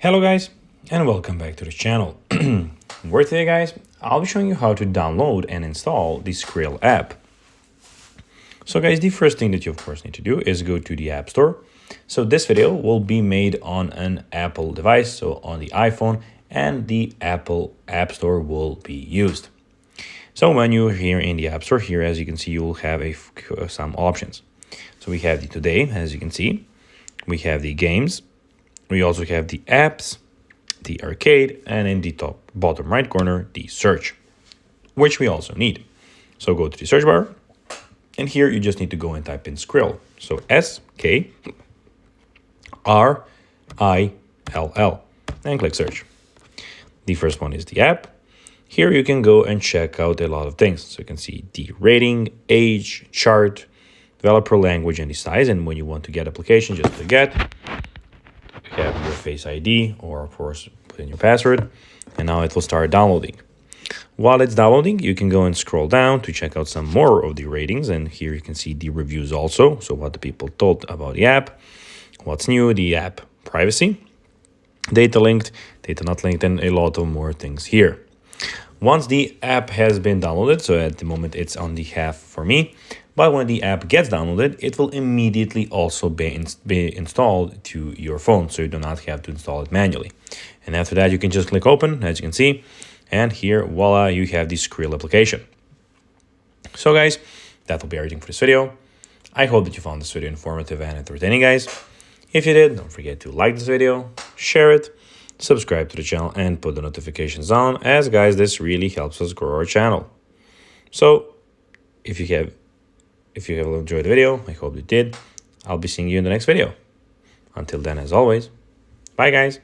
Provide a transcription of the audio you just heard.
Hello guys, and welcome back to the channel. Where today guys, I'll be showing you how to download and install the Skrill app. So guys, the first thing that you of course need to do is go to the App Store. So this video will be made on an Apple device, so on the iPhone, and the Apple App Store will be used. So when you're here in the App Store, here as you can see, you will have some options. So we have the Today, as you can see. We have the Games. We also have the Apps, the Arcade, and in the bottom right corner, the Search, which we also need. So go to the search bar, and here you just need to go and type in Skrill. So S-K-R-I-L-L, and click search. The first one is the app. Here you can go and check out a lot of things. So you can see the rating, age, chart, developer language, and the size. And when you want to get application, just click get. You have your Face ID, or of course, put in your password, and now it will start downloading. While it's downloading, you can go and scroll down to check out some more of the ratings, and here you can see the reviews also, so what the people thought about the app, what's new, the app privacy, data linked, data not linked, and a lot of more things here. Once the app has been downloaded, so at the moment it's on the half for me, but when the app gets downloaded, it will immediately also be installed to your phone, so you do not have to install it manually. And after that, you can just click open, as you can see, and here, voila, you have the Skrill application. So guys, that will be everything for this video. I hope that you found this video informative and entertaining, guys. If you did, don't forget to like this video, share it, subscribe to the channel, and put the notifications on, as guys, this really helps us grow our channel. So if you have enjoyed the video, I hope you did, I'll be seeing you in the next video. Until then, as always, bye guys.